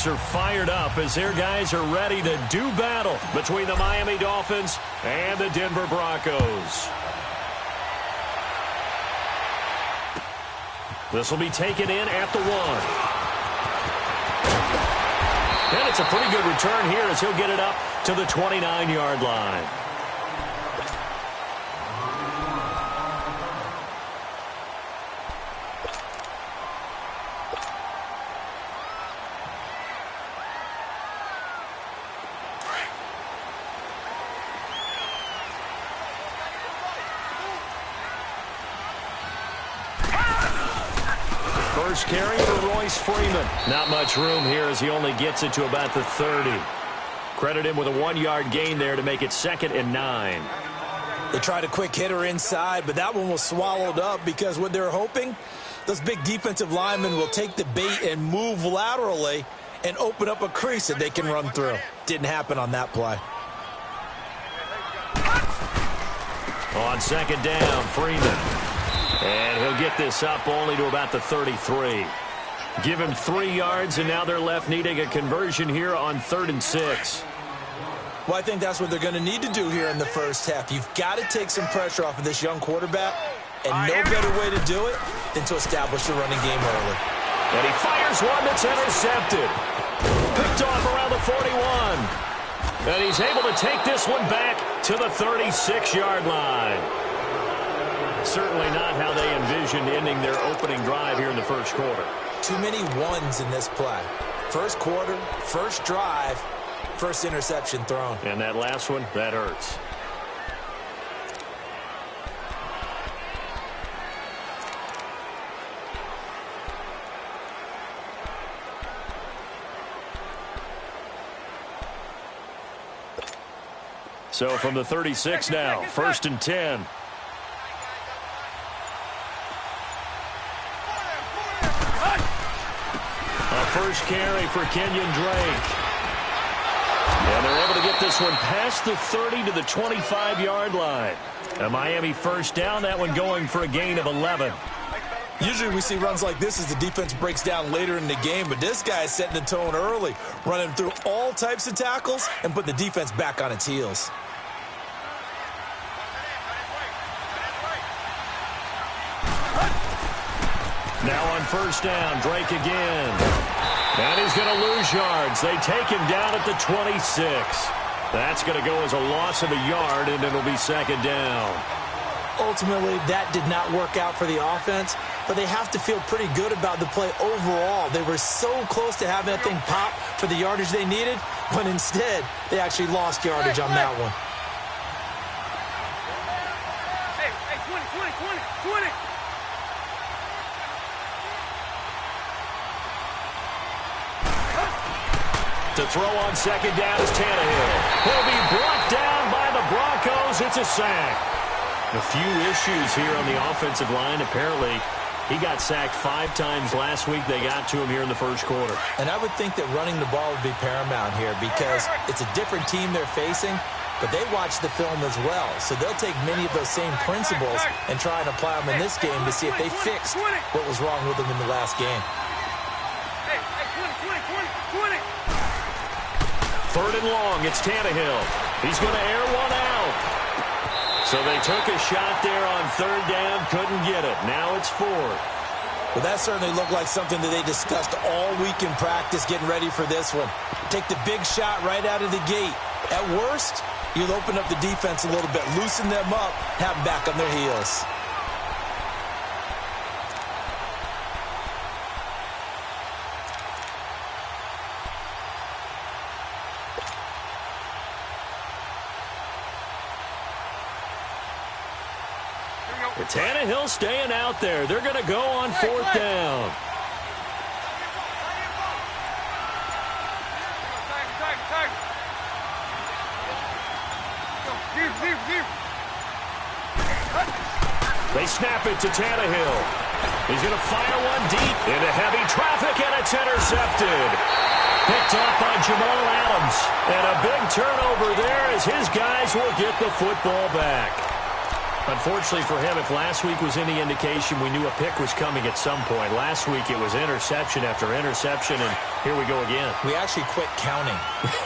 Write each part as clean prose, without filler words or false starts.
teammates are fired up as their guys are ready to do battle between the Miami Dolphins and the Denver Broncos. This will be taken in at the 1. And it's a pretty good return here as he'll get it up to the 29-yard line. First carry for Royce Freeman. Not much room here as he only gets it to about the 30. Credit him with a 1-yard gain there to make it 2nd and 9. They tried a quick hitter inside, but that one was swallowed up because what they're hoping, those big defensive linemen will take the bait and move laterally and open up a crease that they can run through. Didn't happen on that play. On 2nd down, Freeman. And he'll get this up only to about the 33. Give him 3 yards, and now they're left needing a conversion here on 3rd and 6. Well, I think that's what they're going to need to do here in the first half. You've got to take some pressure off of this young quarterback, and no better way to do it than to establish the running game early. And he fires one that's intercepted. Picked off around the 41. And he's able to take this one back to the 36-yard line. Certainly not how they envisioned ending their opening drive here in the first quarter. Too many ones in this play. First quarter, first drive, first interception thrown. And that last one, that hurts. So from the 36 now, 1st and 10. First carry for Kenyon Drake. And they're able to get this one past the 30 to the 25-yard line. A Miami first down, that one going for a gain of 11. Usually we see runs like this as the defense breaks down later in the game, but this guy is setting the tone early, running through all types of tackles and putting the defense back on its heels. Now on first down, Drake again. And he's going to lose yards. They take him down at the 26. That's going to go as a loss of a yard, and it'll be 2nd down. Ultimately, that did not work out for the offense, but they have to feel pretty good about the play overall. They were so close to having that thing pop for the yardage they needed, but instead, they actually lost yardage on that one. Hey, 20. To throw on 2nd down is Tannehill. He'll be brought down by the Broncos. It's a sack. A few issues here on the offensive line. Apparently, he got sacked 5 times last week. They got to him here in the first quarter. And I would think that running the ball would be paramount here because it's a different team they're facing, but they watch the film as well. So they'll take many of those same principles and try and apply them in this game to see if they fixed what was wrong with them in the last game. Hey, 20. 3rd and long, it's Tannehill. He's going to air one out. So they took a shot there on 3rd down, couldn't get it. Now it's 4th. Well, that certainly looked like something that they discussed all week in practice getting ready for this one. Take the big shot right out of the gate. At worst, you'll open up the defense a little bit, loosen them up, have them back on their heels. Tannehill staying out there. They're going to go on 4th down. They snap it to Tannehill. He's going to fire one deep into heavy traffic, and it's intercepted. Picked off by Jamal Adams. And a big turnover there as his guys will get the football back. Unfortunately for him, if last week was any indication, we knew a pick was coming at some point. Last week it was interception after interception, and here we go again. We actually quit counting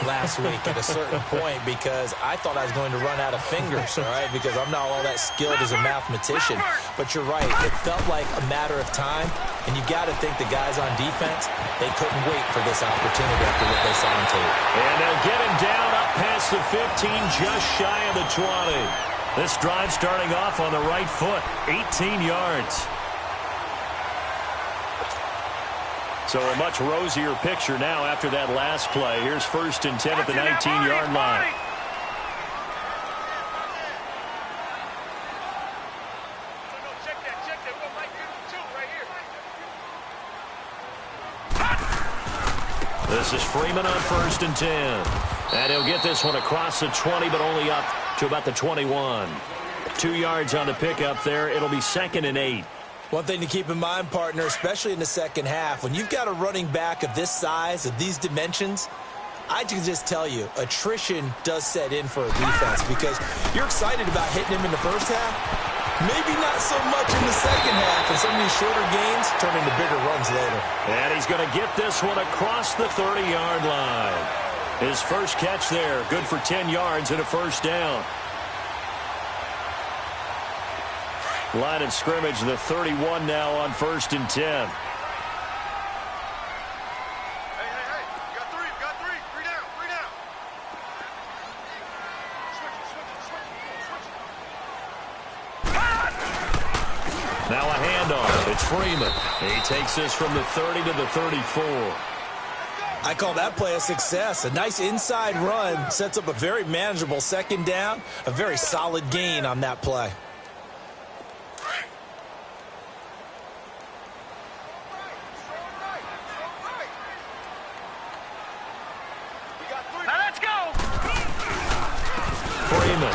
last week at a certain point because I thought I was going to run out of fingers, all right, because I'm not all that skilled as a mathematician. But you're right. It felt like a matter of time, and you got to think the guys on defense, they couldn't wait for this opportunity after what they saw on tape. And they'll get him down up past the 15, just shy of the 20. This drive starting off on the right foot, 18 yards. So a much rosier picture now after that last play. Here's 1st and 10 at the 19-yard line. This is Freeman on 1st and 10. And he'll get this one across the 20, but only up to about the 21. 2 yards on the pickup there. It'll be 2nd and 8. One thing to keep in mind, partner, especially in the second half, when you've got a running back of this size, of these dimensions, I can just tell you, attrition does set in for a defense because you're excited about hitting him in the first half. Maybe not so much in the second half, and some of these shorter gains turn into bigger runs later. And he's going to get this one across the 30-yard line. His first catch there, good for 10 yards and a first down. Line of scrimmage, the 31 now on 1st and 10. Now a handoff. It's Freeman. He takes this from the 30 to the 34. I call that play a success. A nice inside run sets up a very manageable second down. A very solid gain on that play. Now let's go. Freeman.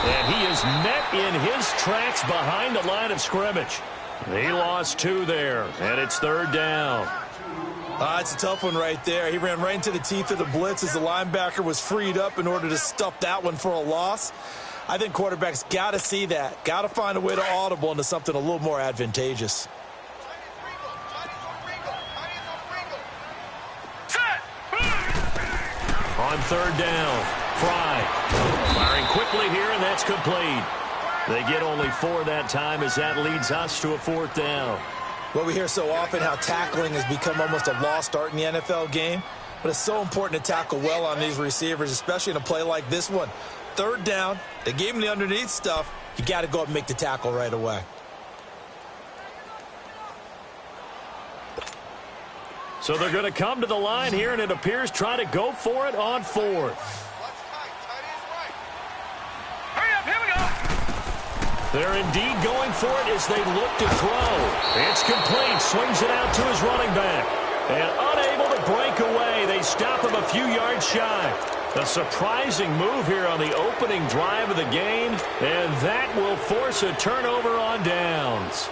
And he is met in his tracks behind the line of scrimmage. He lost 2 there, and it's 3rd down. It's a tough one right there. He ran right into the teeth of the blitz as the linebacker was freed up in order to stuff that one for a loss. I think quarterbacks got to see that. Got to find a way to audible into something a little more advantageous. On 3rd down, Fry firing quickly here, and that's complete. They get only 4 that time as that leads us to a 4th down. Well, we hear so often how tackling has become almost a lost art in the NFL game, but it's so important to tackle well on these receivers, especially in a play like this one. 3rd down, they gave him the underneath stuff. You got to go up and make the tackle right away. So they're going to come to the line here, and it appears try to go for it on 4th. Hurry up, here we go. They're indeed going for it as they look to throw. It's complete. Swings it out to his running back. And unable to break away. They stop him a few yards shy. A surprising move here on the opening drive of the game. And that will force a turnover on downs.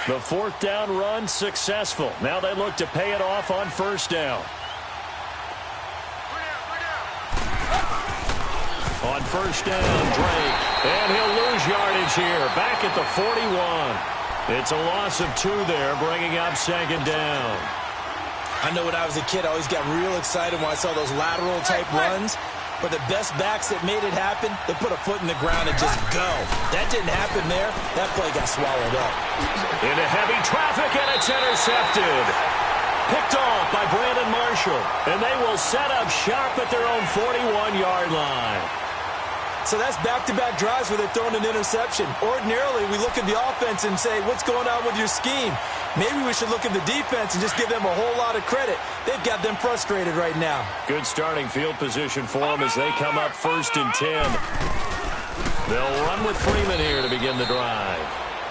The 4th down run successful. Now they look to pay it off on 1st down. On 1st down, Drake. And he'll lose yardage here. Back at the 41. It's a loss of 2 there, bringing up 2nd down. I know when I was a kid, I always got real excited when I saw those lateral-type runs. But the best backs that made it happen, they put a foot in the ground and just go. That didn't happen there. That play got swallowed up. Into heavy traffic, and it's intercepted. Picked off by Brandon Marshall. And they will set up shop at their own 41-yard line. So that's back-to-back drives where they're throwing an interception. Ordinarily, we look at the offense and say, what's going on with your scheme? Maybe we should look at the defense and just give them a whole lot of credit. They've got them frustrated right now. Good starting field position for them as they come up 1st and 10. They'll run with Freeman here to begin the drive.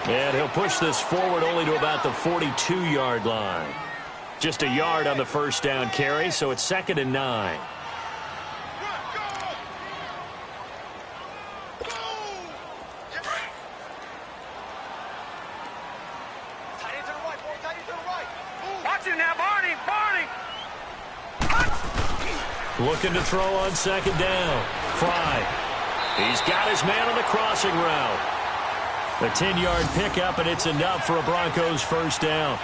And he'll push this forward only to about the 42-yard line. Just a yard on the 1st down carry, so it's 2nd and 9. Looking to throw on second down. Fry. He's got his man on the crossing route. A 10-yard pickup, and it's enough for a Broncos first down.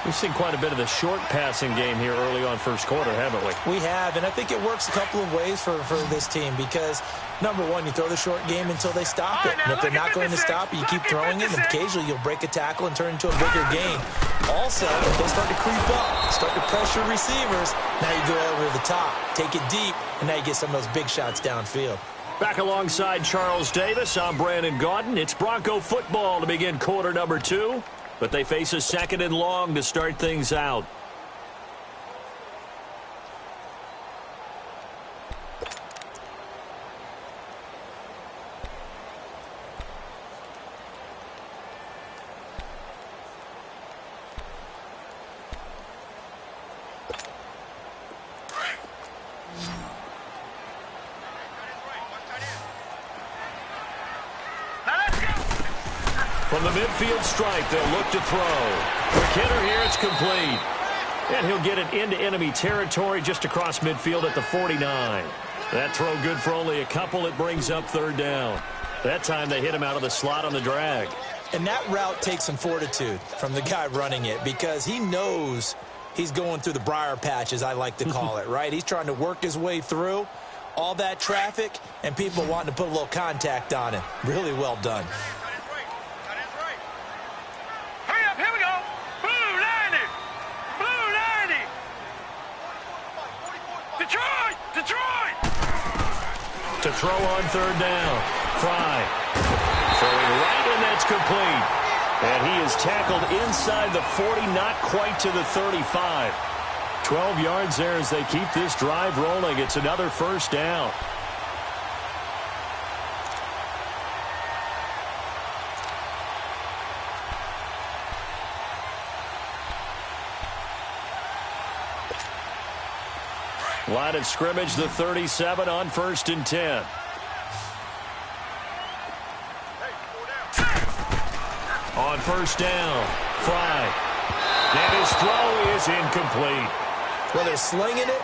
We've seen quite a bit of the short passing game here early on first quarter, haven't we? We have, and I think it works a couple of ways for this team because, number one, you throw the short game until they stop it. And if they're not going to stop it, you keep throwing it, and occasionally you'll break a tackle and turn into a bigger gain. Also, if they start to creep up, start to pressure receivers, now you go over the top, take it deep, and now you get some of those big shots downfield. Back alongside Charles Davis, I'm Brandon Gaudin. It's Bronco football to begin quarter number 2. But they face a second and long to start things out. From the midfield stripe, they'll look to throw. Quick hitter here, it's complete. And he'll get it into enemy territory just across midfield at the 49. That throw good for only a couple. It brings up third down. That time they hit him out of the slot on the drag. And that route takes some fortitude from the guy running it because he knows he's going through the briar patch, as I like to call it, right? He's trying to work his way through all that traffic and people wanting to put a little contact on him. Really well done. To throw on third down. Fry. Throwing right, and that's complete. And he is tackled inside the 40, not quite to the 35. 12 yards there as they keep this drive rolling. It's another first down. Line of scrimmage, the 37 on first and 10. On first down, Fry. And his throw is incomplete. Well, they're slinging it,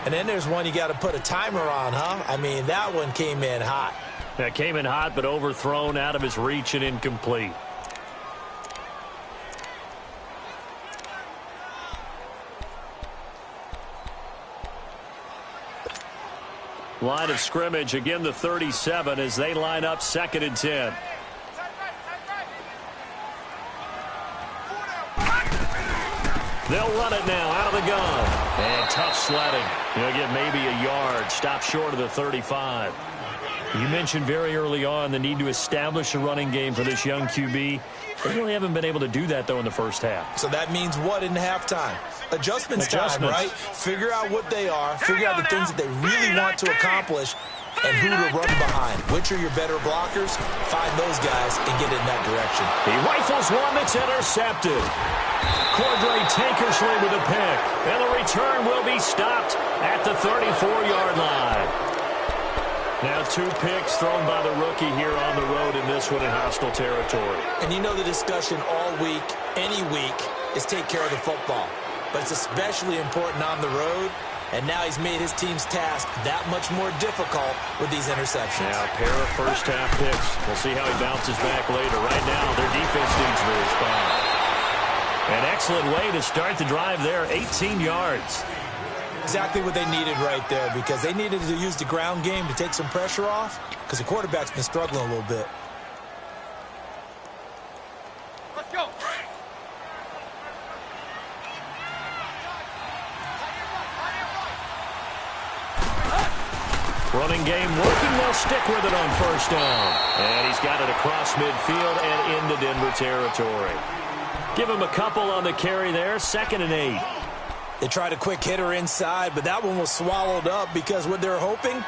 and then there's one you got to put a timer on, huh? I mean, that one came in hot. That came in hot, but overthrown out of his reach and incomplete. Line of scrimmage, again the 37 as they line up second and 10. They'll run it now out of the gun. And tough sledding. He'll get maybe a yard. Stop short of the 35. You mentioned very early on the need to establish a running game for this young QB. They really haven't been able to do that, though, in the first half. So that means what in halftime? Adjustments time, right? Figure out what they are. Figure out the things that they really want to accomplish and who to run behind. Which are your better blockers? Find those guys and get in that direction. He rifles one that's intercepted. Cordray Tankersley with a pick. And the return will be stopped at the 34-yard line. Now 2 picks thrown by the rookie here on the road in this one in hostile territory. And you know the discussion all week, any week, is take care of the football. But it's especially important on the road. And now he's made his team's task that much more difficult with these interceptions. Now a pair of first-half picks. We'll see how he bounces back later. Right now, their defense needs to respond. An excellent way to start the drive there, 18 yards. Exactly what they needed right there because they needed to use the ground game to take some pressure off because the quarterback's been struggling a little bit. Let's go. Running game working. They'll stick with it on first down. And he's got it across midfield and into Denver territory. Give him a couple on the carry there. 2nd and 8. They tried a quick hitter inside, but that one was swallowed up because what they're hoping,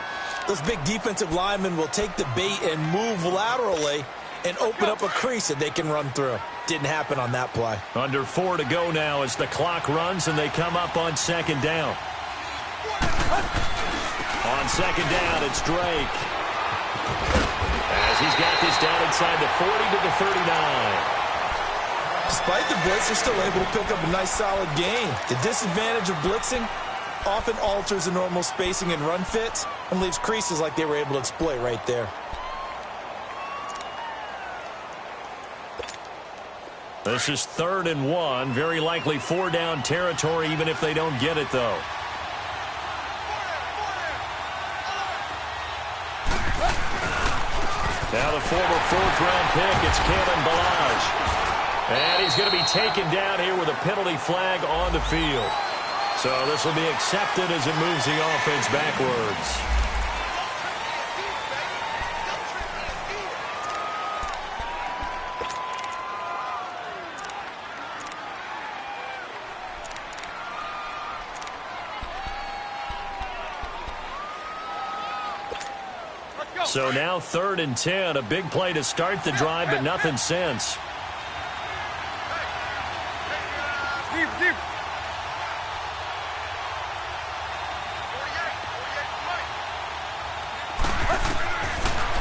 those big defensive linemen will take the bait and move laterally and open up a crease that they can run through. Didn't happen on that play. Under 4 to go now as the clock runs and they come up on 2nd down. On 2nd down, it's Drake. As he's got this down inside the 40 to the 39. Despite the blitz, they're still able to pick up a nice solid gain. The disadvantage of blitzing, often alters the normal spacing and run fits and leaves creases like they were able to exploit right there. This is 3rd and 1. Very likely 4-down territory, even if they don't get it, though. Now the former 4th-round pick, it's Kalen Ballage. And he's going to be taken down here with a penalty flag on the field. So this will be accepted as it moves the offense backwards. So now 3rd and 10, a big play to start the drive, but nothing since.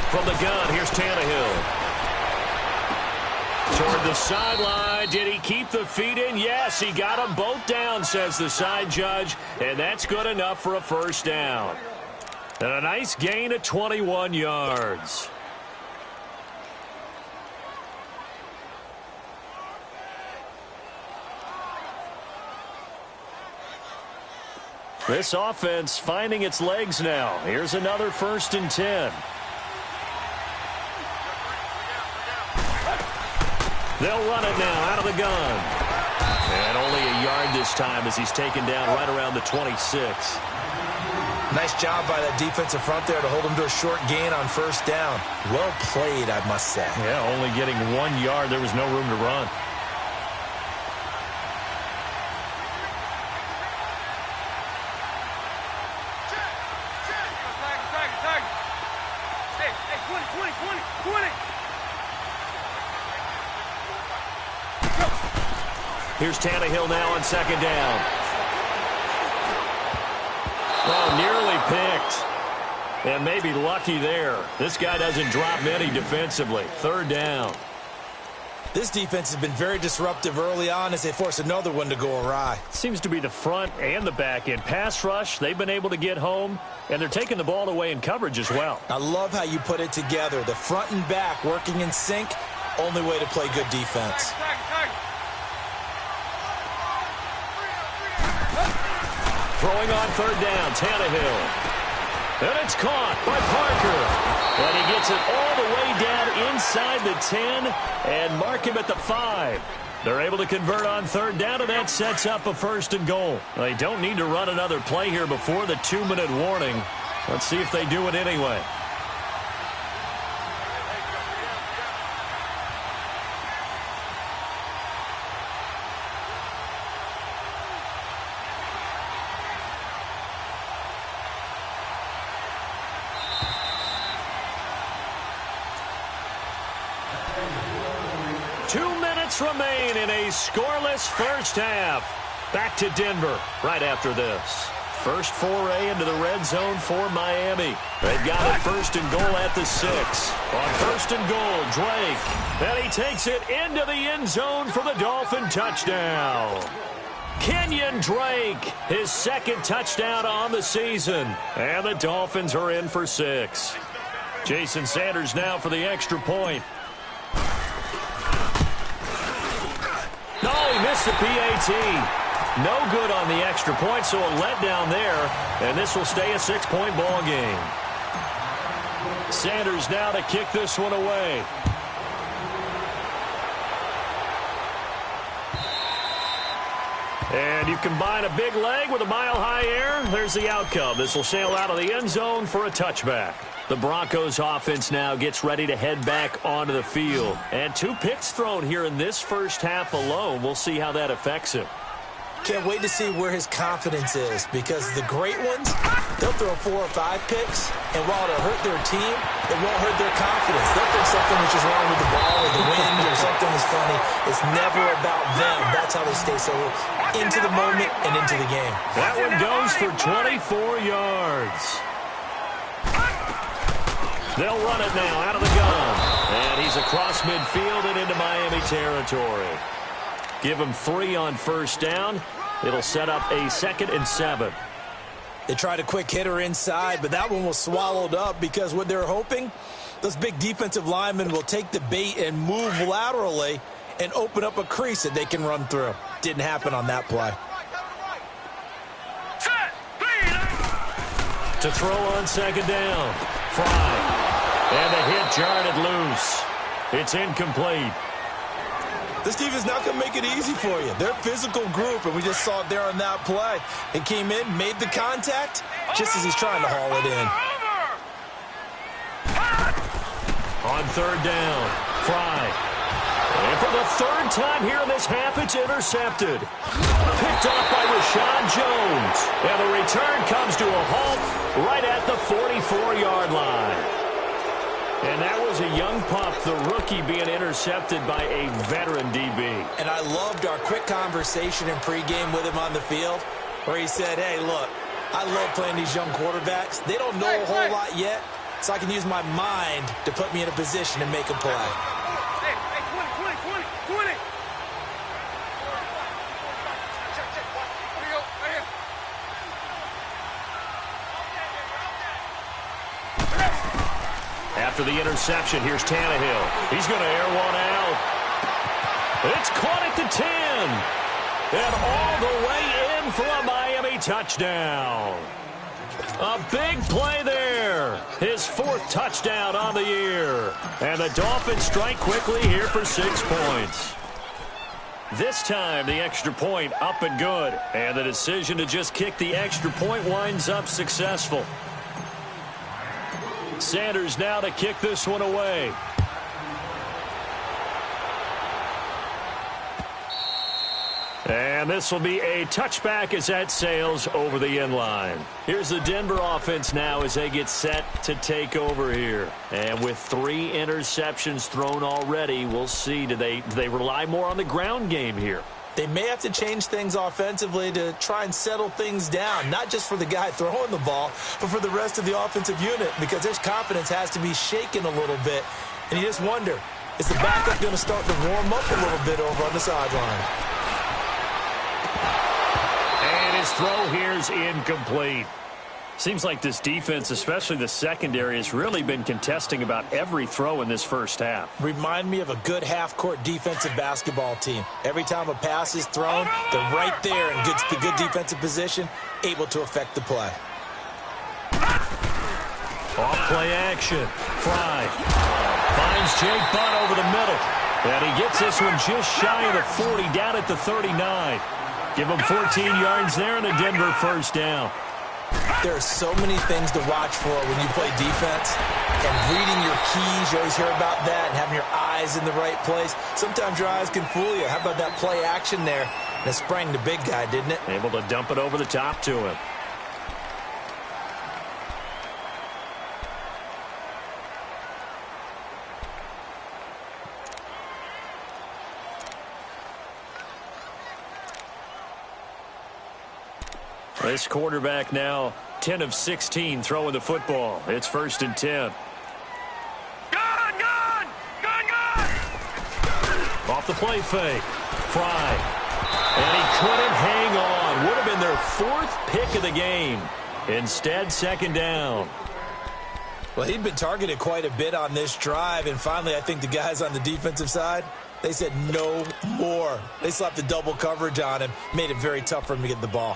From the gun, here's Tannehill. Toward the sideline. Did he keep the feet in? Yes, he got them both down, says the side judge, and that's good enough for a first down. And a nice gain of 21 yards. This offense finding its legs now. Here's another 1st and 10. They'll run it now out of the gun. And only a yard this time as he's taken down right around the 26. Nice job by that defensive front there to hold him to a short gain on 1st down. Well played, I must say. Yeah, only getting 1 yard. There was no room to run. Here's Tannehill now on 2nd down. Oh, nearly picked. And maybe lucky there. This guy doesn't drop many defensively. 3rd down. This defense has been very disruptive early on as they force another one to go awry. Seems to be the front and the back end. Pass rush, they've been able to get home, and they're taking the ball away in coverage as well. I love how you put it together. The front and back working in sync. Only way to play good defense. Throwing on 3rd down, Tannehill. And it's caught by Parker. And he gets it all the way down inside the 10 and mark him at the 5. They're able to convert on 3rd down, and that sets up a 1st and goal. They don't need to run another play here before the 2-minute warning. Let's see if they do it anyway. Remain in a scoreless first half. Back to Denver right after this. First foray into the red zone for Miami. They've got it 1st and goal at the 6. On 1st and goal, Drake. And he takes it into the end zone for the Dolphin touchdown. Kenyon Drake, his 2nd touchdown on the season. And the Dolphins are in for 6. Jason Sanders now for the extra point. No, he missed the PAT. No good on the extra point, so a letdown there. And this will stay a 6-point ball game. Sanders now to kick this one away. And you combine a big leg with a mile-high air. There's the outcome. This will sail out of the end zone for a touchback. The Broncos offense now gets ready to head back onto the field. And 2 picks thrown here in this first half alone. We'll see how that affects him. Can't wait to see where his confidence is, because the great ones, they'll throw 4 or 5 picks, and while it'll hurt their team, it won't hurt their confidence. They'll think something was just wrong with the ball or the wind or something was funny. It's never about them. That's how they stay so into the moment and into the game. That one goes for 24 yards. They'll run it now out of the gun. And he's across midfield and into Miami territory. Give him 3 on 1st down. It'll set up a 2nd and 7. They tried a quick hitter inside, but that one was swallowed up because what they're hoping, those big defensive linemen will take the bait and move laterally and open up a crease that they can run through. Didn't happen on that play. To throw on second down. Fry. And the hit jarred it loose. It's incomplete. This defense not going to make it easy for you. They're a physical group, and we just saw it there on that play. It came in, made the contact, just as he's trying to haul it in. On third down, Fry. And for the third time here in this half, it's intercepted. Picked off by Rashawn Jones. And the return comes to a halt right at the 44-yard line. And that was a young pup, the rookie, being intercepted by a veteran DB. And I loved our quick conversation in pregame with him on the field where he said, hey, look, I love playing these young quarterbacks. They don't know a whole lot yet, so I can use my mind to put me in a position to make a play. Hey, 20. Right here. After the interception, here's Tannehill. He's going to air one out. It's caught at the 10. And all the way in for a Miami touchdown. A big play there. His fourth touchdown on the year. And the Dolphins strike quickly here for 6 points. This time, the extra point up and good. And the decision to just kick the extra point winds up successful. Sanders now to kick this one away. And this will be a touchback as that sails over the end line. Here's the Denver offense now as they get set to take over here. And with 3 interceptions thrown already, we'll see, do they rely more on the ground game here? They may have to change things offensively to try and settle things down, not just for the guy throwing the ball, but for the rest of the offensive unit, because their confidence has to be shaken a little bit. And you just wonder, is the backup going to start to warm up a little bit over on the sideline? And his throw here is incomplete. Seems like this defense, especially the secondary, has really been contesting about every throw in this first half. Remind me of a good half-court defensive basketball team. Every time a pass is thrown, they're right there in good defensive position, able to affect the play. Off play action. Fry finds Jake Butt over the middle. And he gets this one just shy of the 40, down at the 39. Give him 14 yards there and a Denver first down. There are so many things to watch for when you play defense, and reading your keys, you always hear about that, and having your eyes in the right place. Sometimes your eyes can fool you. How about that play action there? And it sprang the big guy, didn't it? Able to dump it over the top to him. This quarterback now 10 of 16 throwing the football. It's 1st and 10. Gun! Off the play fake. Fry. And he couldn't hang on. Would have been their 4th pick of the game. Instead, 2nd down. Well, he'd been targeted quite a bit on this drive, and finally I think the guys on the defensive side, they said no more. They slapped the double coverage on him, made it very tough for him to get the ball.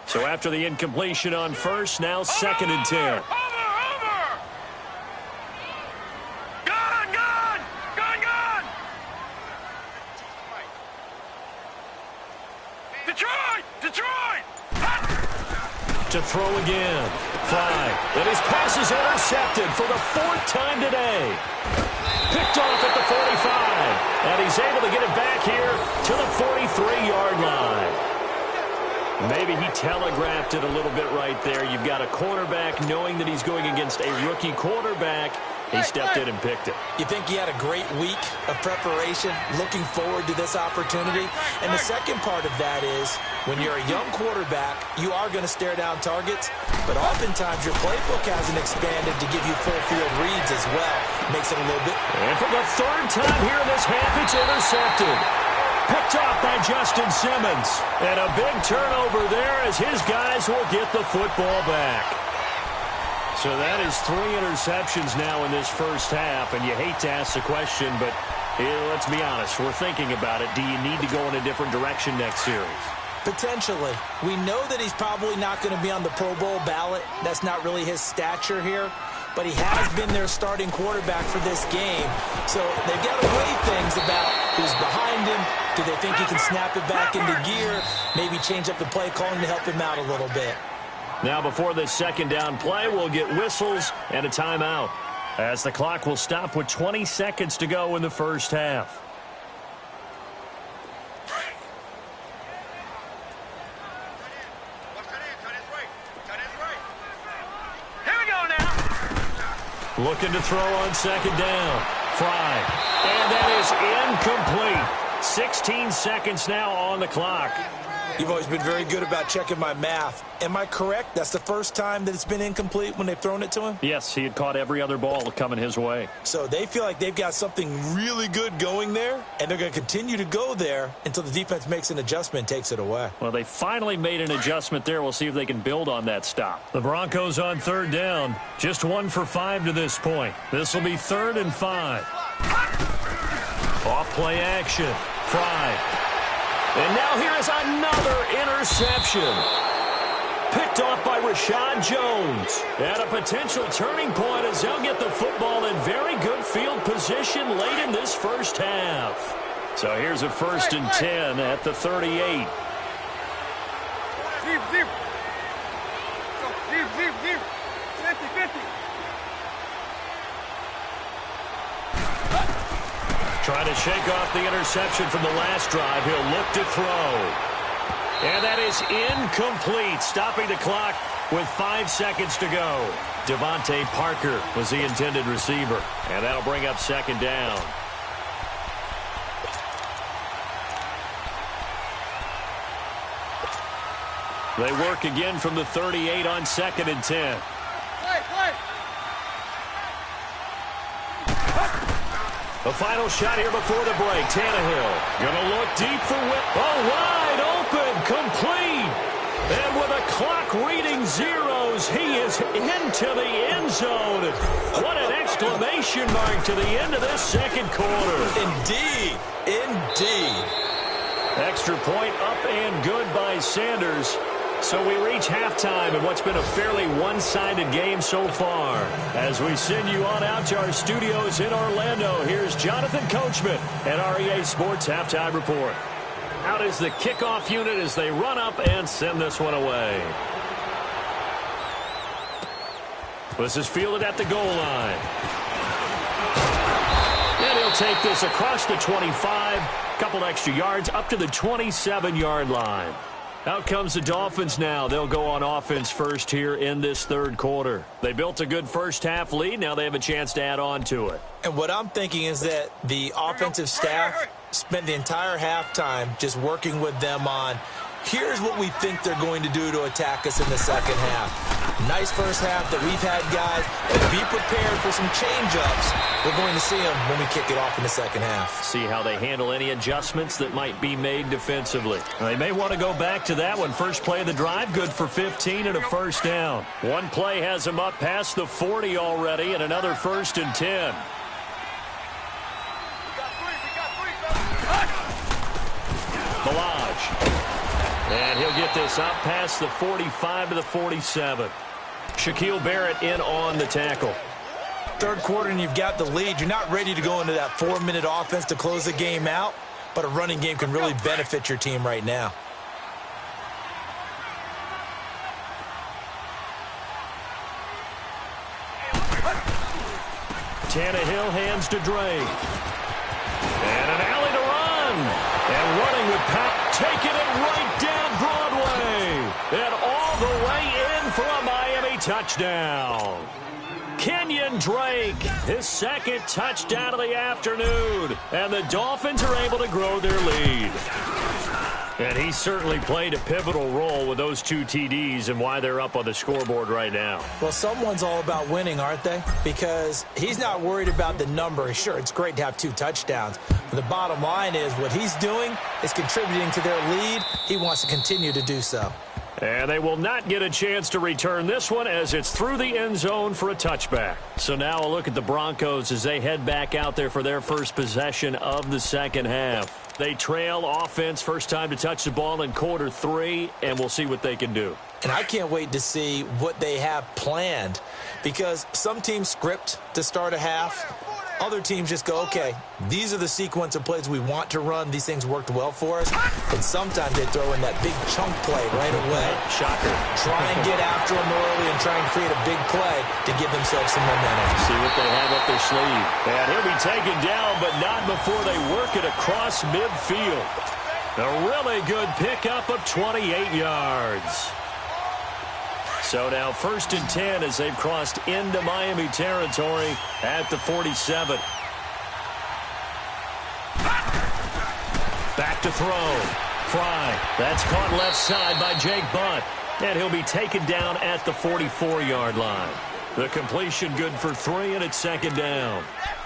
So after the incompletion on first, now 2nd and 10. Over! Gun! Detroit! To throw again. Fry. And his pass is intercepted for the 4th time today. Picked off at the 45. And he's able to get it back here to the 43-yard line. Maybe he telegraphed it a little bit right there. You've got a cornerback knowing that he's going against a rookie quarterback. He stepped in and picked it. You think he had a great week of preparation, looking forward to this opportunity? And the second part of that is, when you're a young quarterback, you are going to stare down targets, but oftentimes your playbook hasn't expanded to give you full field reads as well. Makes it a little bit. And for the 3rd time here in this half, it's intercepted. Picked off by Justin Simmons. And a big turnover there as his guys will get the football back. So that is 3 interceptions now in this first half. And you hate to ask the question, but let's be honest. We're thinking about it. Do you need to go in a different direction next series? Potentially. We know that he's probably not going to be on the Pro Bowl ballot. That's not really his stature here. But he has been their starting quarterback for this game. So they've got to weigh things about who's behind him. Do they think he can snap it back into gear? Maybe change up the play calling to help him out a little bit. Now before this second down play, we'll get whistles and a timeout, as the clock will stop with 20 seconds to go in the first half. Looking to throw on second down. Fry. And that is incomplete. 16 seconds now on the clock. You've always been very good about checking my math. Am I correct? That's the first time that it's been incomplete when they've thrown it to him? Yes, he had caught every other ball coming his way. So they feel like they've got something really good going there, and they're going to continue to go there until the defense makes an adjustment and takes it away. Well, they finally made an adjustment there. We'll see if they can build on that stop. The Broncos on third down. Just 1 for 5 to this point. This will be 3rd and 5. Off play action. Fry. And now here is another interception. Picked off by Rashad Jones. At a potential turning point as they'll get the football in very good field position late in this first half. So here's a 1st and 10 at the 38. Zip. 50. Trying to shake off the interception from the last drive. He'll look to throw. And that is incomplete, stopping the clock with 5 seconds to go. Devontae Parker was the intended receiver. And that'll bring up second down. They work again from the 38 on 2nd and 10. Play. The final shot here before the break. Tannehill gonna look deep for wide open, complete. And with a clock reading zeros, he is into the end zone. What an exclamation mark to the end of this second quarter. Indeed. Extra point up and good by Sanders. So we reach halftime in what's been a fairly one-sided game so far. As we send you on out to our studios in Orlando, here's Jonathan Coachman at REA Sports Halftime Report. Out is the kickoff unit as they run up and send this one away. This is fielded at the goal line. And he'll take this across the 25, couple extra yards up to the 27-yard line. Out comes the Dolphins now. They'll go on offense first here in this third quarter. They built a good first half lead. Now they have a chance to add on to it. And what I'm thinking is that the offensive staff spent the entire halftime just working with them on, here's what we think they're going to do to attack us in the second half. Nice first half that we've had, guys, but be prepared for some change-ups. We're going to see them when we kick it off in the second half. See how they handle any adjustments that might be made defensively. They may want to go back to that one. First play of the drive, good for 15 and a first down. One play has them up past the 40 already, and another 1st and 10. Balaj. And he'll get this up past the 45 to the 47. Shaquille Barrett in on the tackle. Third quarter and you've got the lead. You're not ready to go into that 4-minute offense to close the game out, but a running game can really benefit your team right now. Tannehill hands to Drake. And an alley to run. And running with Pat, taking it right down Broadway. And all the way in for a Miami touchdown. Kenyon Drake, his second touchdown of the afternoon. And the Dolphins are able to grow their lead. And he certainly played a pivotal role with those 2 TDs and why they're up on the scoreboard right now. Well, someone's all about winning, aren't they? Because he's not worried about the number. Sure, it's great to have 2 touchdowns. But the bottom line is what he's doing is contributing to their lead. He wants to continue to do so. And they will not get a chance to return this one as it's through the end zone for a touchback. So now a look at the Broncos as they head back out there for their first possession of the second half. They trail offense, first time to touch the ball in quarter 3, and we'll see what they can do. And I can't wait to see what they have planned, because some teams script to start a half. Other teams just go, okay, these are the sequence of plays we want to run. These things worked well for us. And sometimes they throw in that big chunk play right away. Shocker. Try and get after them early and try and create a big play to give themselves some momentum. See what they have up their sleeve. And he'll be taken down, but not before they work it across midfield. A really good pickup of 28 yards. So now 1st and 10 as they've crossed into Miami territory at the 47. Back to throw. Fry. That's caught left side by Jake Butt. And he'll be taken down at the 44-yard line. The completion good for 3, and it's 2nd down.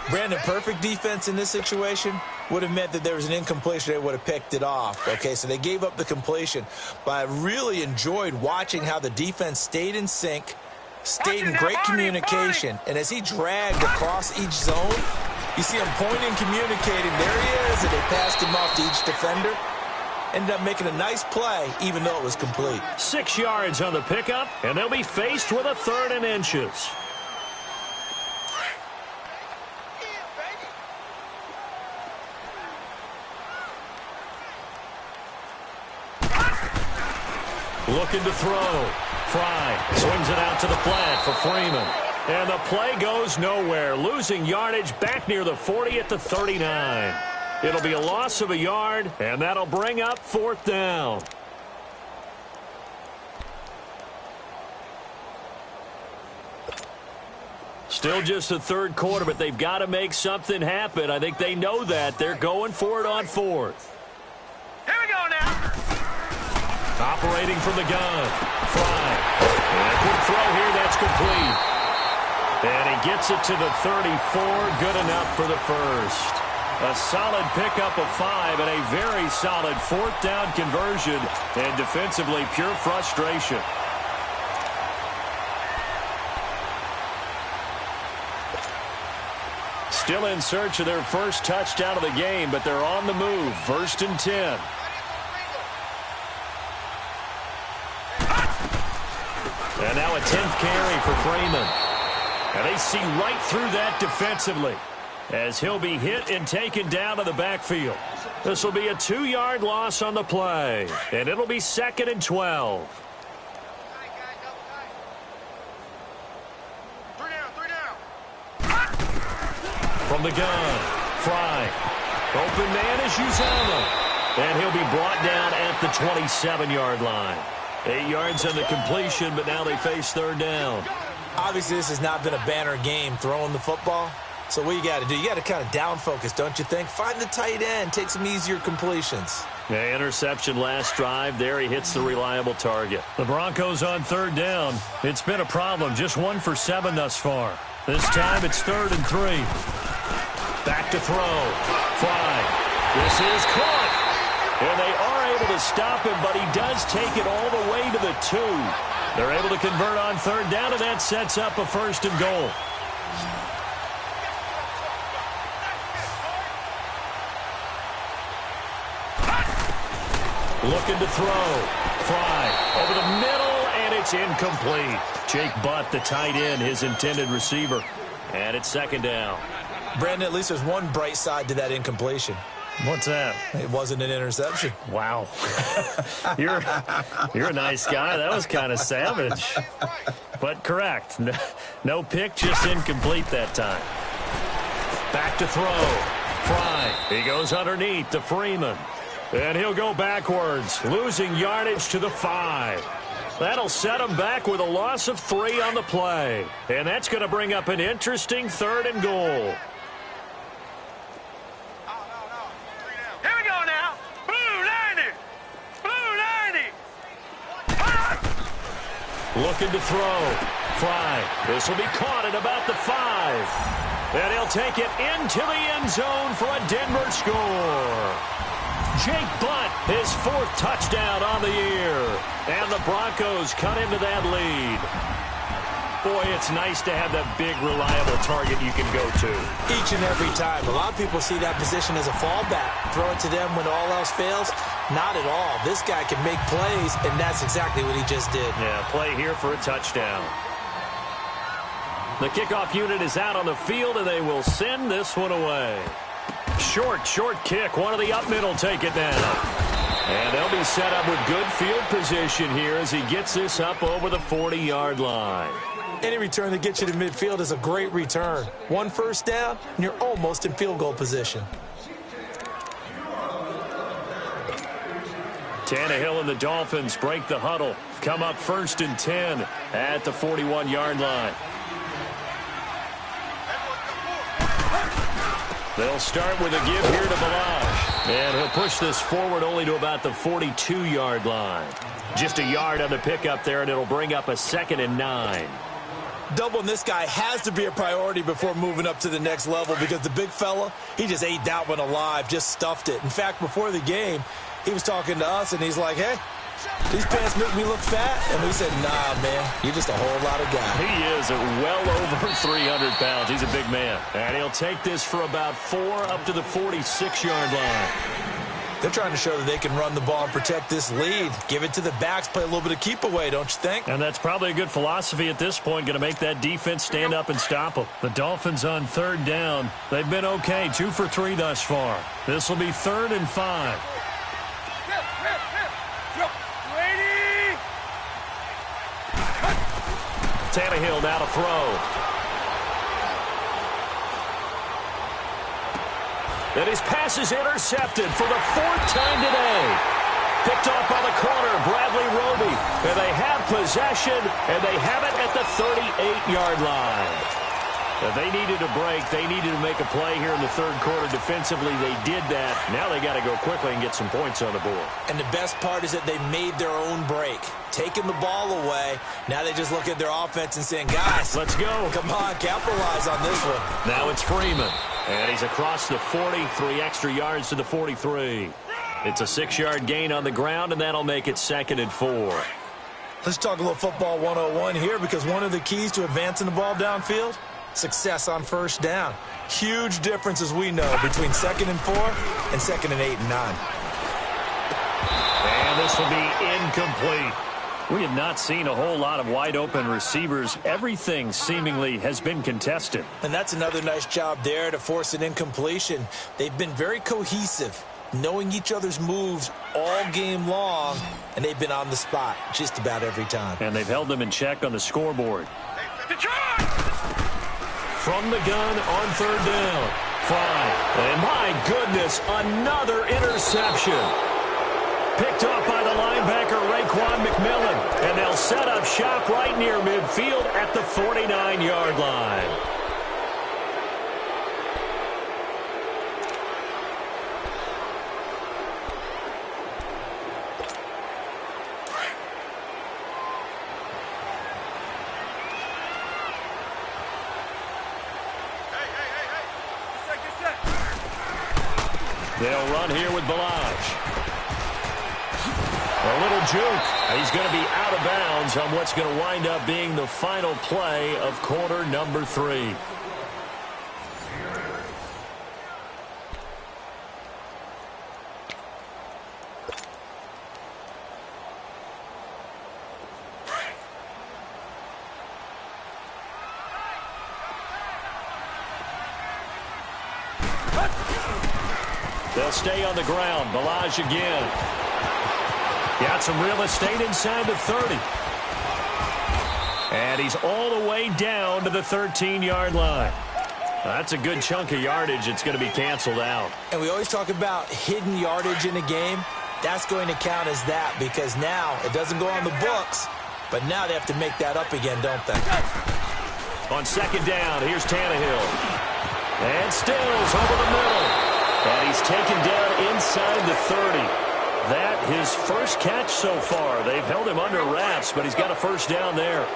Brandon, perfect defense in this situation would have meant that there was an incompletion. They would have picked it off. Okay, so they gave up the completion. But I really enjoyed watching how the defense stayed in sync, stayed in great communication. And as he dragged across each zone, you see him pointing, communicating. There he is, and they passed him off to each defender. Ended up making a nice play, even though it was complete. 6 yards on the pickup, and they'll be faced with a 3rd and inches. Looking to throw. Fry swings it out to the flat for Freeman. And the play goes nowhere. Losing yardage back near the 40 at the 39. It'll be a loss of a yard, and that'll bring up 4th down. Still just the 3rd quarter, but they've got to make something happen. I think they know that. They're going for it on 4th. Here we go now. Operating from the gun. Fry. And a quick throw here. That's complete. And he gets it to the 34. Good enough for the first. A solid pickup of 5 and a very solid 4th down conversion. And defensively, pure frustration. Still in search of their first touchdown of the game, but they're on the move. 1st and 10. And now a 10th carry for Freeman. And they see right through that defensively as he'll be hit and taken down to the backfield. This will be a 2-yard loss on the play, and it'll be 2nd and 12. 3 down. From the gun, Fry. Open man is Uzama. And he'll be brought down at the 27-yard line. 8 yards on the completion, but now they face 3rd down. Obviously, this has not been a banner game throwing the football. So what you got to do, you got to kind of down focus, don't you think? Find the tight end, take some easier completions. Yeah, interception last drive. There he hits the reliable target. The Broncos on 3rd down. It's been a problem. Just 1 for 7 thus far. This time it's 3rd and 3. Back to throw. Fly. This is caught. And they are able to stop him, but he does take it all the way to the 2. They're able to convert on 3rd down, and that sets up a 1st and goal. Looking to throw. Fry over the middle, and it's incomplete. Jake Butt, the tight end, his intended receiver. And it's 2nd down. Brandon, at least there's one bright side to that incompletion. What's that? It wasn't an interception. Wow. You're a nice guy. That was kind of savage. But correct. No pick, just incomplete that time. Back to throw. Fry. He goes underneath to Freeman. And he'll go backwards, losing yardage to the 5. That'll set him back with a loss of 3 on the play. And that's going to bring up an interesting 3rd and goal. Here we go now. Blue 90. looking to throw. Fry. This will be caught at about the 5. And he'll take it into the end zone for a Denver score. Jake Butt, his 4th touchdown on the year. And the Broncos cut into that lead. Boy, it's nice to have that big, reliable target you can go to. Each and every time. A lot of people see that position as a fallback. Throw it to them when all else fails. Not at all. This guy can make plays, and that's exactly what he just did. Yeah, play here for a touchdown. The kickoff unit is out on the field, and they will send this one away. Short kick. One of the up middle take it down. And they'll be set up with good field position here as he gets this up over the 40-yard line. Any return that gets you to midfield is a great return. 1 first down, and you're almost in field goal position. Tannehill and the Dolphins break the huddle. Come up 1st and 10 at the 41-yard line. They'll start with a give here to Balaj. And he'll push this forward only to about the 42-yard line. Just a yard on the pickup there, and it'll bring up a 2nd and 9. Doubling this guy has to be a priority before moving up to the next level because the big fella, he just ate that one alive, just stuffed it. In fact, before the game, he was talking to us, and he's like, hey, these pants make me look fat. And we said, nah, man, you're just a whole lot of guy. He is well over 300 pounds. He's a big man. And he'll take this for about 4 up to the 46-yard line. They're trying to show that they can run the ball and protect this lead. Give it to the backs, play a little bit of keep away, don't you think? And that's probably a good philosophy at this point, going to make that defense stand up and stop them. The Dolphins on 3rd down. They've been okay, 2 for 3 thus far. This will be 3rd and 5. Tannehill now to throw. And his pass is intercepted for the 4th time today. Picked off by the corner, Bradley Roby. And they have possession, and they have it at the 38-yard line. Now they needed a break. They needed to make a play here in the 3rd quarter. Defensively, they did that. Now they got to go quickly and get some points on the board. And the best part is that they made their own break. Taking the ball away. Now they just look at their offense and saying, guys, let's go. Come on, capitalize on this one. Now it's Freeman. And he's across the 40, 3 extra yards to the 43. It's a 6-yard gain on the ground, and that'll make it 2nd and 4. Let's talk a little football 101 here, because one of the keys to advancing the ball downfield, success on 1st down. Huge difference, as we know, between 2nd and 4 and 2nd and 8 and 9. And this will be incomplete. We have not seen a whole lot of wide-open receivers. Everything seemingly has been contested. And that's another nice job there to force an incompletion. They've been very cohesive, knowing each other's moves all game long, and they've been on the spot just about every time. And they've held them in check on the scoreboard. From the gun on 3rd down. Fry. And my goodness, another interception. Picked off by the linebacker, Raekwon McMillan. And they'll set up shop right near midfield at the 49-yard line. They'll run here with Balaj. A little juke. He's going to be out of bounds on what's going to wind up being the final play of quarter number 3. They'll stay on the ground. Balaj again. Got some real estate inside the 30. And he's all the way down to the 13-yard line. That's a good chunk of yardage. It's going to be canceled out. And we always talk about hidden yardage in a game. That's going to count as that, because now it doesn't go on the books, but now they have to make that up again, don't they? On 2nd down, here's Tannehill. And Stills over the middle. And he's taken down inside the 30. That his first catch so far. They've held him under wraps, but he's got a first down there.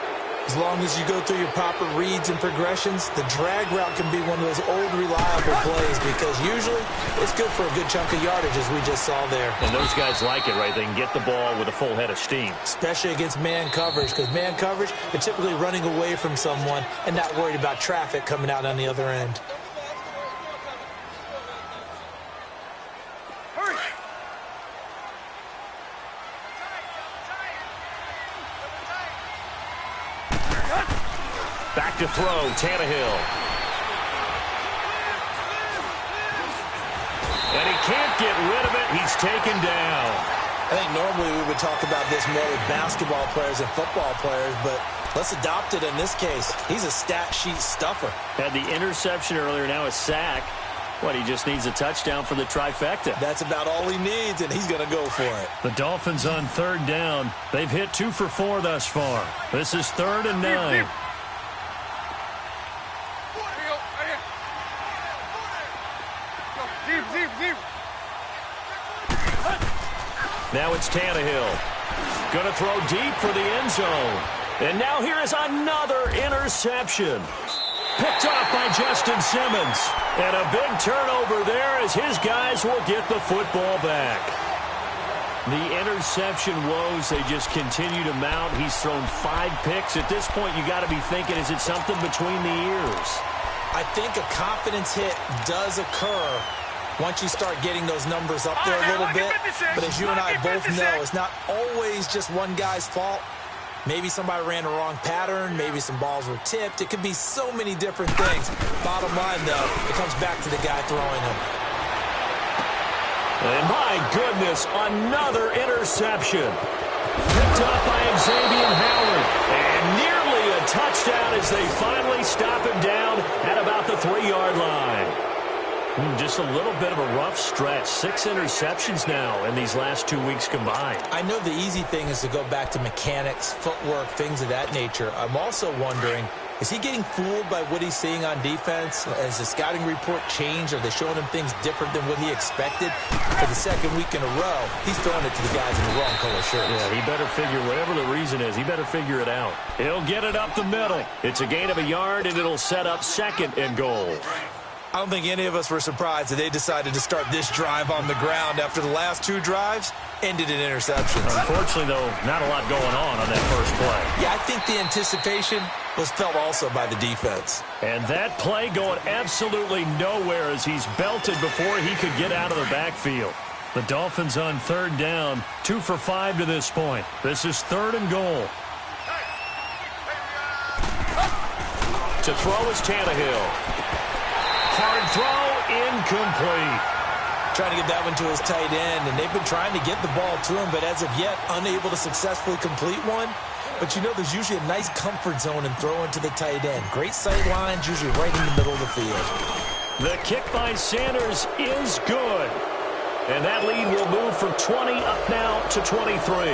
As long as you go through your proper reads and progressions, the drag route can be one of those old reliable plays because usually it's good for a good chunk of yardage, as we just saw there. And those guys like it, right? They can get the ball with a full head of steam. Especially against man coverage, because man coverage, they're typically running away from someone and not worried about traffic coming out on the other end. Back to throw, Tannehill. And he can't get rid of it. He's taken down. I think normally we would talk about this more with basketball players and football players, but let's adopt it in this case. He's a stat sheet stuffer. Had the interception earlier, now a sack. What, he just needs a touchdown for the trifecta. That's about all he needs, and he's going to go for it. The Dolphins on third down. They've hit 2 for 4 thus far. This is 3rd and 9. Now it's Tannehill. Going to throw deep for the end zone. And now here is another interception. Picked off by Justin Simmons. And a big turnover there as his guys will get the football back. The interception woes, they just continue to mount. He's thrown 5 picks. At this point, you got to be thinking, is it something between the ears? I think a confidence hit does occur once you start getting those numbers up there a little bit. But as you and I both know, it's not always just one guy's fault. Maybe somebody ran the wrong pattern. Maybe some balls were tipped. It could be so many different things. Bottom line, though, it comes back to the guy throwing them. And my goodness, another interception. Picked up by Xavier Howard. And nearly a touchdown as they finally stop him down at about the 3-yard line. Just a little bit of a rough stretch. 6 interceptions now in these last 2 weeks combined. I know the easy thing is to go back to mechanics, footwork, things of that nature. I'm also wondering, is he getting fooled by what he's seeing on defense? Has the scouting report changed? Are they showing him things different than what he expected? For the 2nd week in a row, he's throwing it to the guys in the wrong color shirts. Yeah, he better figure, whatever the reason is, he better figure it out. He'll get it up the middle. It's a gain of a yard, and it'll set up 2nd and goal. I don't think any of us were surprised that they decided to start this drive on the ground after the last 2 drives ended in interceptions. Unfortunately, though, not a lot going on that first play. Yeah, I think the anticipation was felt also by the defense. And that play going absolutely nowhere as he's belted before he could get out of the backfield. The Dolphins on 3rd down, 2 for 5 to this point. This is 3rd and goal. To throw is Tannehill. Hard throw, incomplete. Trying to get that one to his tight end, and they've been trying to get the ball to him, but as of yet, unable to successfully complete one. But you know, there's usually a nice comfort zone in throwing to the tight end. Great sight lines, usually right in the middle of the field. The kick by Sanders is good. And that lead will move from 20 up now to 23.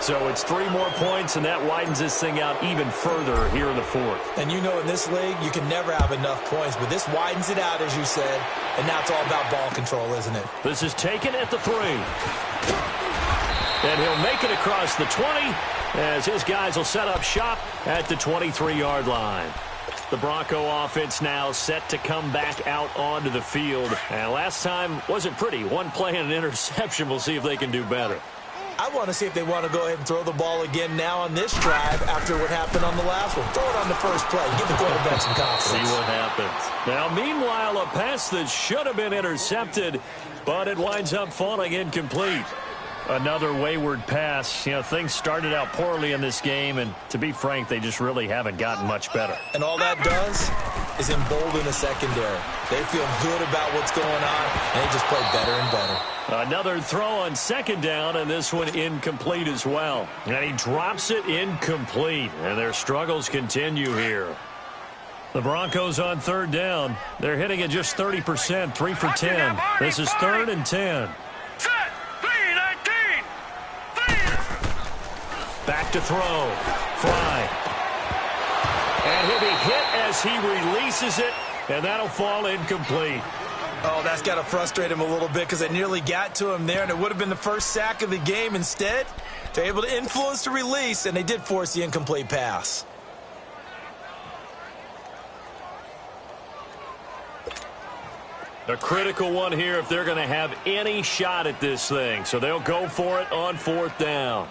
So it's 3 more points, and that widens this thing out even further here in the 4th. And you know in this league, you can never have enough points, but this widens it out, as you said, and now it's all about ball control, isn't it? This is taken at the 3. And he'll make it across the 20 as his guys will set up shop at the 23-yard line. The Bronco offense now set to come back out onto the field. And last time wasn't pretty. 1 play and an interception. We'll see if they can do better. I want to see if they want to go ahead and throw the ball again now on this drive after what happened on the last one. Throw it on the first play. Give the quarterback some confidence. See what happens. Now, meanwhile, a pass that should have been intercepted, but it winds up falling incomplete. Another wayward pass. You know, things started out poorly in this game, and to be frank, they just really haven't gotten much better. And all that does is embolden the secondary. They feel good about what's going on, and they just play better and better. Another throw on 2nd down, and this one incomplete as well. And he drops it incomplete, and their struggles continue here. The Broncos on 3rd down. They're hitting at just 30%, 3 for 10. This is 3rd and 10. Back to throw. Fry. And he'll be hit as he releases it, and that'll fall incomplete. Oh, that's got to frustrate him a little bit because they nearly got to him there, and it would have been the first sack of the game. Instead, they're able to influence the release, and they did force the incomplete pass. A critical one here if they're going to have any shot at this thing. So they'll go for it on 4th down.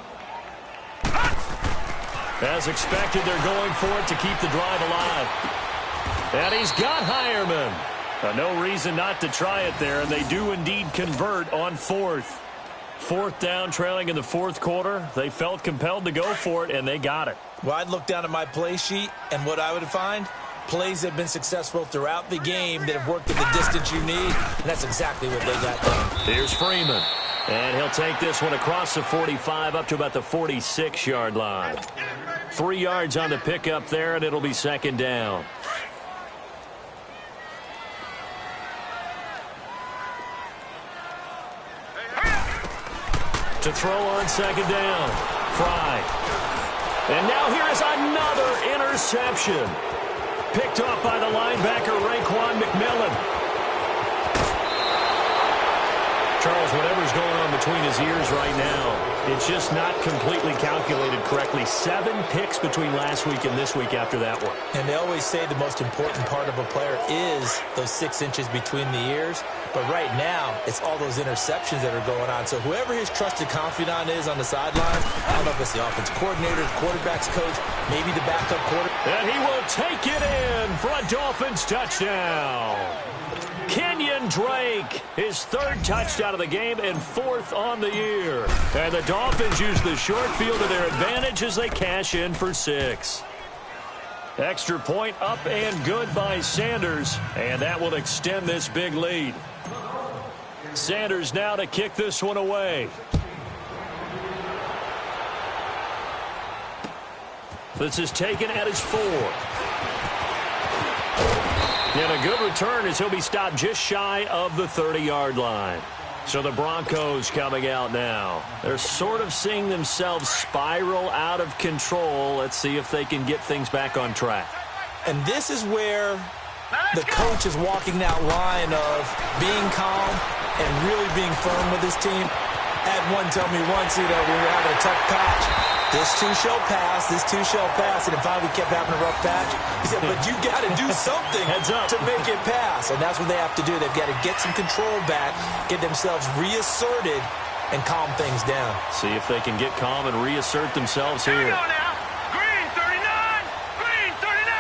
As expected, they're going for it to keep the drive alive. And he's got Hireman. No reason not to try it there, and they do indeed convert on 4th. 4th down, trailing in the 4th quarter. They felt compelled to go for it, and they got it. Well, I'd look down at my play sheet, and what I would find, plays that have been successful throughout the game that have worked at the distance you need, and that's exactly what they got done. Here's Freeman, and he'll take this one across the 45 up to about the 46-yard line. 3 yards on the pickup there, and it'll be 2nd down. To throw on 2nd down. Fry. And now here is another interception. Picked off by the linebacker, Raekwon McMillan. Charles, whatever's going on between his ears right now, it's just not completely calculated correctly. 7 picks between last week and this week after that one. And they always say the most important part of a player is those 6 inches between the ears. But right now, it's all those interceptions that are going on. So whoever his trusted confidant is on the sideline, I don't know if it's the offense coordinator, the quarterback's coach, maybe the backup quarterback. And he will take it in for a Dolphins touchdown. Kenyon Drake, his 3rd touchdown of the game and 4th on the year. And the Dolphins use the short field to their advantage as they cash in for 6. Extra point up and good by Sanders, and that will extend this big lead. Sanders now to kick this one away. This is taken at his 4. And a good return as he'll be stopped just shy of the 30-yard line. So the Broncos coming out now. They're sort of seeing themselves spiral out of control. Let's see if they can get things back on track. And this is where the coach is walking that line of being calm and really being firm with his team. Had one tell me once, we were having a tough patch. This too shall pass, this too shall pass. And if we kept having a rough patch, he said, but you got to do something to make it pass. And that's what they have to do. They've got to get some control back, get themselves reasserted, and calm things down. See if they can get calm and reassert themselves here. Here we go now. Green 39. Green 39.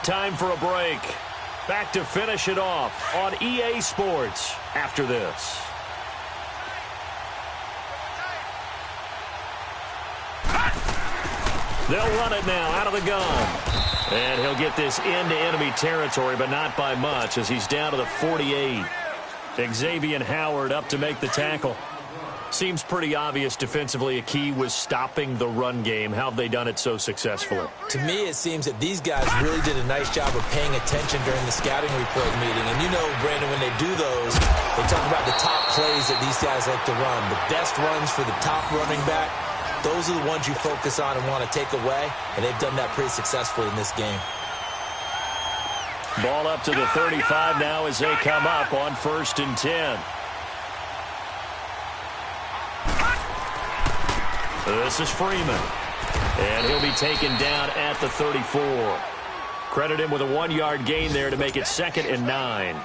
Time for a break. Back to finish it off on EA Sports after this. They'll run it now out of the gun. And he'll get this into enemy territory, but not by much as he's down to the 48. Xavier Howard up to make the tackle. Seems pretty obvious defensively a key was stopping the run game. How have they done it so successfully? To me, it seems that these guys really did a nice job of paying attention during the scouting report meeting. And you know, Brandon, when they do those, they talk about the top plays that these guys like to run. The best runs for the top running back, those are the ones you focus on and want to take away. And they've done that pretty successfully in this game. Ball up to the 35 now as they come up on 1st and 10. This is Freeman. And he'll be taken down at the 34. Credit him with a 1-yard gain there to make it 2nd and 9.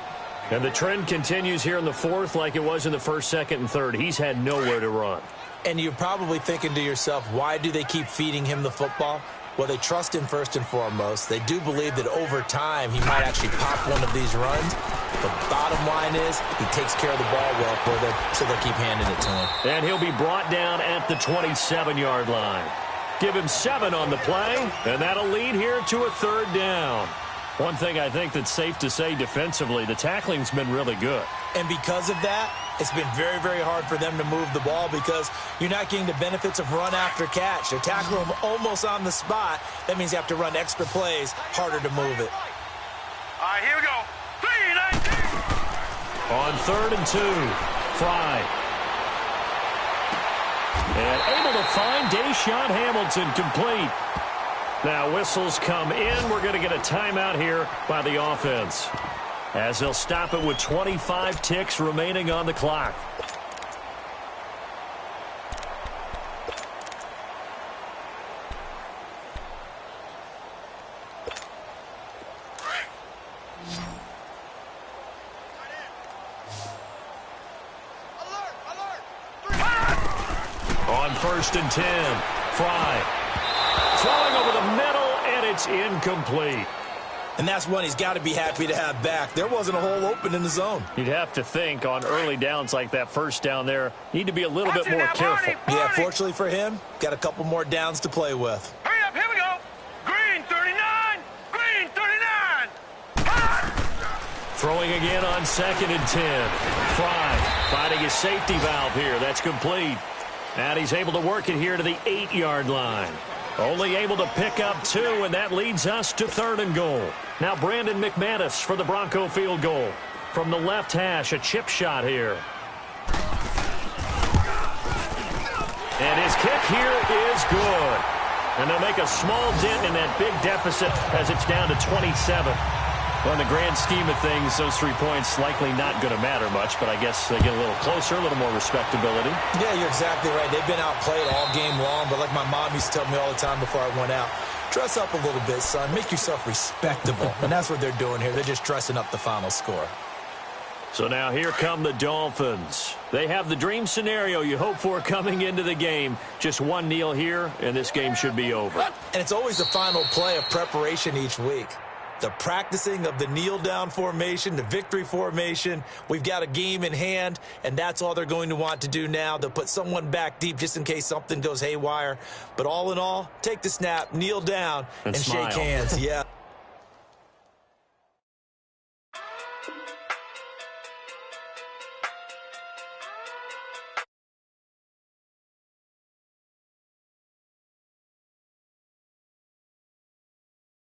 And the trend continues here in the 4th like it was in the 1st, 2nd, and 3rd. He's had nowhere to run. And you're probably thinking to yourself, why do they keep feeding him the football? Well, they trust him first and foremost. They do believe that over time he might actually pop one of these runs. The bottom line is he takes care of the ball well for them, so they'll keep handing it to him. And he'll be brought down at the 27-yard line. Give him 7 on the play, and that'll lead here to a 3rd down. One thing I think that's safe to say defensively, the tackling's been really good. And because of that, it's been very, very hard for them to move the ball because you're not getting the benefits of run after catch. They're tackling them almost on the spot. That means you have to run extra plays, harder to move it. All right, here we go. 3-19. On 3rd and 2, Fry. And able to find Deshaun Hamilton complete. Now whistles come in. We're going to get a timeout here by the offense, as they'll stop it with 25 ticks remaining on the clock. On 1st and 10, Fry. Throwing over the middle, and it's incomplete. And that's one he's got to be happy to have back. There wasn't a hole open in the zone. You'd have to think on early downs like that, first down there, need to be a little bit more careful. Yeah, fortunately for him, got a couple more downs to play with. Hurry up, here we go. Green 39. Green 39. Throwing again on 2nd and 10. Fry finding his safety valve here. That's complete. And he's able to work it here to the 8-yard line. Only able to pick up 2, and that leads us to 3rd and goal. Now Brandon McManus for the Bronco field goal. From the left hash, a chip shot here. And his kick here is good. And they'll make a small dent in that big deficit as it's down to 27. Well, in the grand scheme of things, those 3 points likely not going to matter much, but I guess they get a little closer, a little more respectability. Yeah, you're exactly right. They've been outplayed all game long, but like my mom used to tell me all the time before I went out, dress up a little bit, son. Make yourself respectable. And that's what they're doing here. They're just dressing up the final score. So now here come the Dolphins. They have the dream scenario you hope for coming into the game. Just one kneel here, and this game should be over. And it's always the final play of preparation each week. The practicing of the kneel-down formation, the victory formation. We've got a game in hand, and that's all they're going to want to do now. They'll put someone back deep just in case something goes haywire. But all in all, take the snap, kneel down, and shake hands. Yeah.